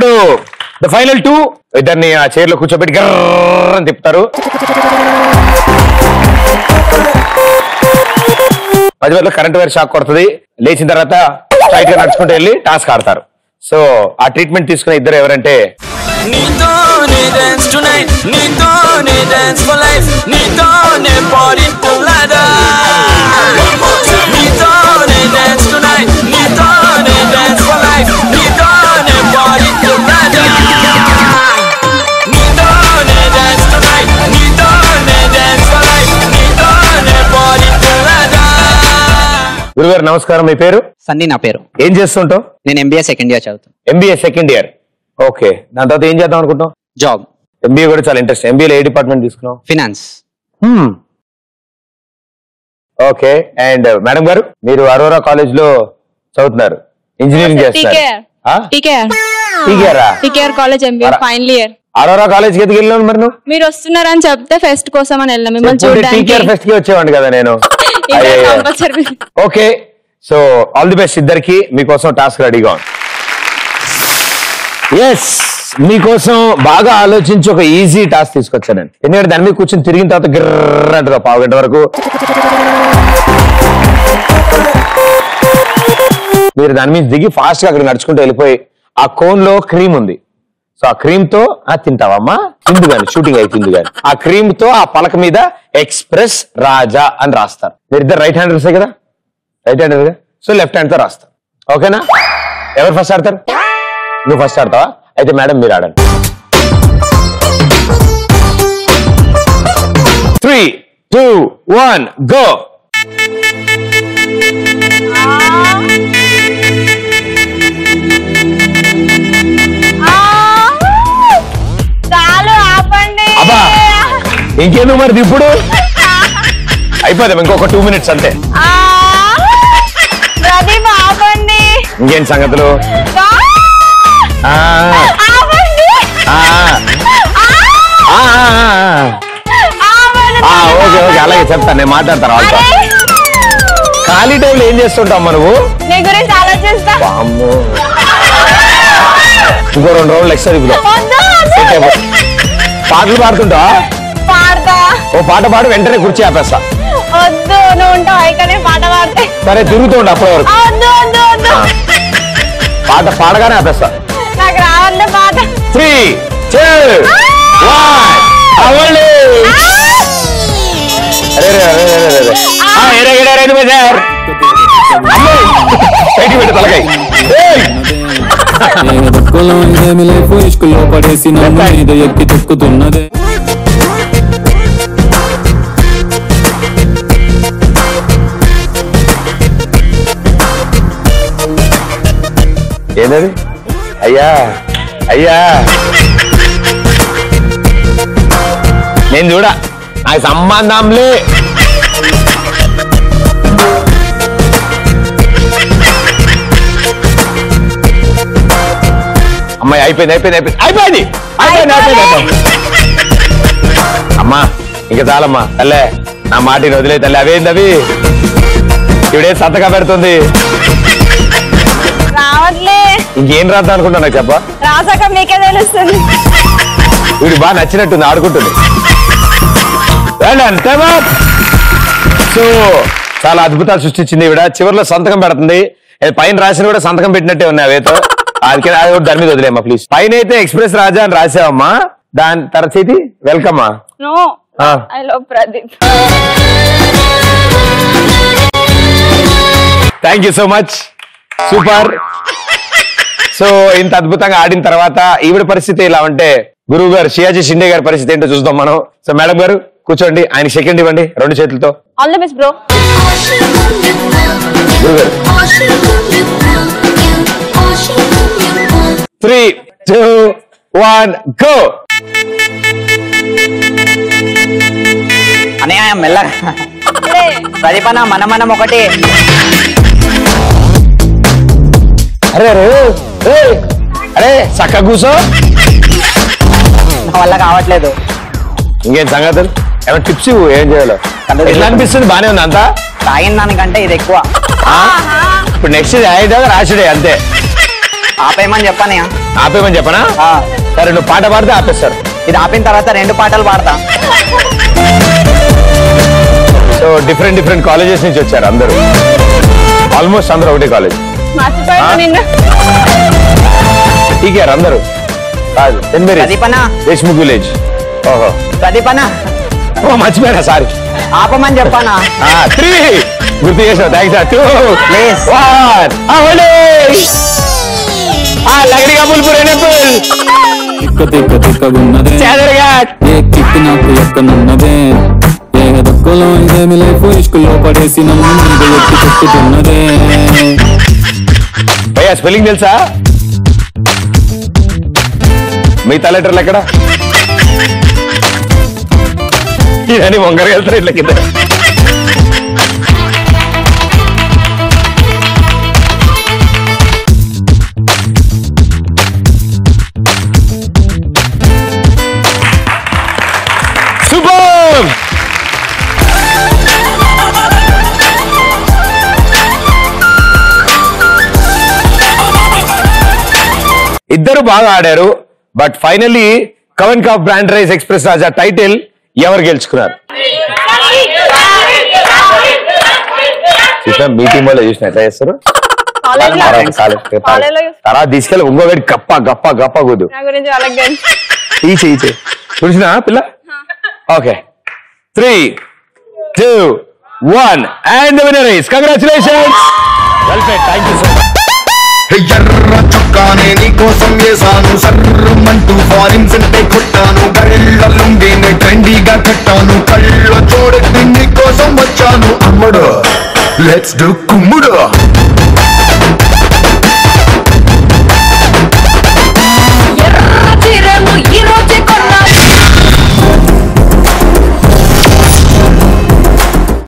ఇప్పుడు the final 2 ఇద్దరిని ఆ చైర్ లో కూర్చోబెట్టి గర్ర అని తిప్పుతారు. మధ్యలో కరెంట్ వైర్ షాక్ కొడుతుంది. లేచిన తర్వాత స్ట్రైట్ గా నడుచుకుంటూ వెళ్ళి టాస్క్ ఆడతారు. సో ఆ ట్రీట్మెంట్ తీసుకునే ఇద్దరు ఎవరంటే గురుగారు నమస్కారం. మీ పేరు? సన్నీ నా పేరు. ఏం చేస్తుంటావు? నేను ఎంబీఏ సెకండ్ ఇయర్ చదువుతాను. MBA second year. ఓకే, దాని తర్వాత ఏం చేద్దాం అనుకుంటాం? జాబ్. ఎంబీఏ కూడా చాలా ఇంట్రెస్ట్. ఎంబీఏలో ఏ డిపార్ట్మెంట్ తీసుకున్నావు? ఫినాన్స్. ఓకే. అండ్ మేడం గారు మీరు అరోరా కాలేజ్ లో చదువుతున్నారు, ఇంజనీరింగ్ చేస్తున్నారు. College MBA final year. Aurora college కి ఎందుకు వెళ్ళాను మరి? నువ్వు మీరు వస్తున్నారని చెప్తే ఫెస్ట్ కోసం అని వెళ్ళాం. మిమ్మల్ని చూడడానికి ఫెస్ట్ కి వచ్చేవాడిని కదా నేను. Okay, so all the best ఇద్దరికి. మీకోసం టాస్క్ రెడీగా ఉంది. ఎస్, మీకోసం బాగా ఆలోచించి ఒక ఈజీ టాస్క్ తీసుకొచ్చానండి. ఎందుకంటే దాని మీద కూర్చొని తిరిగిన తర్వాత గిర్ర అంటారు 1/2 గంట వరకు. మీరు దాని మీద దిగి ఫాస్ట్ గా అక్కడ నడుచుకుంటూ వెళ్ళిపోయి ఆ కోన్ లో క్రీమ్ ఉంది. సో ఆ క్రీమ్ తో తింటావమ్మా, తిందు గాని షూటింగ్ అయి తిందు గాని. ఆ క్రీమ్ తో ఆ పలక మీద ఎక్స్ప్రెస్ రాజా అని రాస్తారు. మీరిద్దరు రైట్ హ్యాండర్సే కదా? రైట్ హ్యాండర్ కదా. సో లెఫ్ట్ హ్యాండ్ తో రాస్తారు. ఓకేనా? ఎవరు ఫస్ట్ ఆడతారు? నువ్వు ఫస్ట్ ఆడతావా? అయితే మేడం మీరు ఆడండి. 3, 2, 1 గో. అబ్బా ఇంకేందుకు మరి ఇప్పుడు అయిపోదాం. ఇంకొక 2 minutes అంతే. ఇంకేంటి సంగతులు? ఓకే ఓకే, అలాగే చెప్తాను, నేను మాట్లాడతాను వాళ్ళతో. ఖాళీ టైంలో ఏం చేస్తుంటావు నువ్వు? ఇంకో 2 రోజులు ఎక్స్ట్రా ఇప్పుడు పాటలు పాడుతుంటా? ఓ పాట పాడు, వెంటనే కుర్చీ ఆపేస్తా. సరే తిరుగుతుండ అప్పటి వరకు. పాట పాడగానే ఆపేస్తా. 3, 2, 1 తలకాయ పడేసి ఎక్కి తొక్కుతున్నదే. ఏదది? అయ్యా అయ్యా నేను చూడ నాకు సంబంధంలే. అమ్మాయి అయిపోయింది అయిపోయింది అయిపోయింది అయిపోయింది అయిపోయింది అయిపోయింది. అమ్మా ఇంకా చాలమ్మా తల్లే, నా మాటిని వదిలే తల్లి. అవేంది అవి? ఇవిడే సంతగా పెడుతుంది. ఇంకేం రాద్దాం అనుకుంటా నాకు చెప్ప. రాసాక మీకే తెలుస్తుంది. వీడు బాగా నచ్చినట్టుంది, ఆడుకుంటుంది. సో చాలా అద్భుతాలు సృష్టించింది ఈవిడ. చివరిలో సంతకం పెడుతుంది. పైన రాసిన కూడా సంతకం పెట్టినట్టే ఉన్నాయి అవేతో. అందుకే దాని మీద వదిలేమ్మా ప్లీజ్. పైన అయితే ఎక్స్ప్రెస్ రాజా అని రాసావమ్మా, దాని తర్వాత ఇది welcome. Thank you so much, super. So ఇంత అద్భుతంగా ఆడిన తర్వాత ఈవిడ పరిస్థితి ఇలా ఉంటే గురువు గారు షియాజీ షిండే గారి పరిస్థితి ఏంటో చూద్దాం మనం. సో మేడం గారు కూర్చోండి, ఆయన సెకండ్ ఇవ్వండి 2 చేతులతో. All the best bro. గురుగారు 3, 2, 1 గో. అన్నయ్య మెల్లగా ప్రదీపన మనం ఒకటి. అరే అరే అరే చక్క కూసో, నా వల్ల కావట్లేదు. ఇంకేం సంగతులు? ఏమైనా టిప్స్ ఇవ్వు, ఏం చేయాలో. ఎట్లా అనిపిస్తుంది? బానే ఉంది అంతా? తాగిన దానికంటే ఇది ఎక్కువ. ఇప్పుడు నెక్స్ట్ రాసిడే అంతే. ఆపేయమని చెప్పానయ్య. ఆపేమని చెప్పనా? సరే నువ్వు పాట పాడితే ఆపేస్తారు. ఇది ఆపిన తర్వాత 2 పాటలు పాడతా. సో డిఫరెంట్ కాలేజెస్ నుంచి వచ్చారు అందరూ, ఆల్మోస్ట్ అందరూ ఒకటే కాలేజ్. టీకేఆర్ అందరూ కాదు, దేశ్ముఖ్ విలేజ్. ఓహో ప్రదీపనా మర్చిపోయినా, సారీ. ఆపమని చెప్పానా? 3 గుర్తు చేసావు, థ్యాంక్స్. 2 1 లగడిగా పుల్పూర్ తిక్కగున్నదే ఏ కిక్కు నాకు ఎక్కనున్నదే ఏ దక్కులో ఇదేమి లైఫ్ ఇష్కులో పడేసి నన్ను మీద ఎక్కి తొక్కుతున్నదే. భయ్యా స్పెల్లింగ్ తెలుసా? మిగతా లెటర్లు ఎక్కడ? ఇదని వంగరగా వెళ్తారు ఇట్లా కింద. సూపర్! ఇద్దరు బాగా ఆడారు, బట్ ఫైనల్లీ కవెన్ కాఫ్ బ్రాండ్ రైస్ ఎక్స్ప్రెస్ రాజా టైటిల్ ఎవరు గెలుచుకున్నారు? మీటింగ్ వల్ల చూసిన ఎట్లా చేస్తారు. తర్వాత తీసుకెళ్ళి ఇంకొకటి గప్ప గప్ప గప్ప కుదు ఈచే చూసినా పిల్ల. Okay 3 2 1 and the winner is congratulations. Well played, thank you so much. ఎర్ర చొక్కానే నీకోసం వేసాను, సర్రమంటూ ఫారిన్స్ అంటే కొట్టాను, కళ్ళ లుంగిని ట్రెండీగా కట్టాను, కళ్ళ చూడకి నీకోసం వచ్చాను అమ్ముడు, లెట్స్ డు కుమ్ముడు.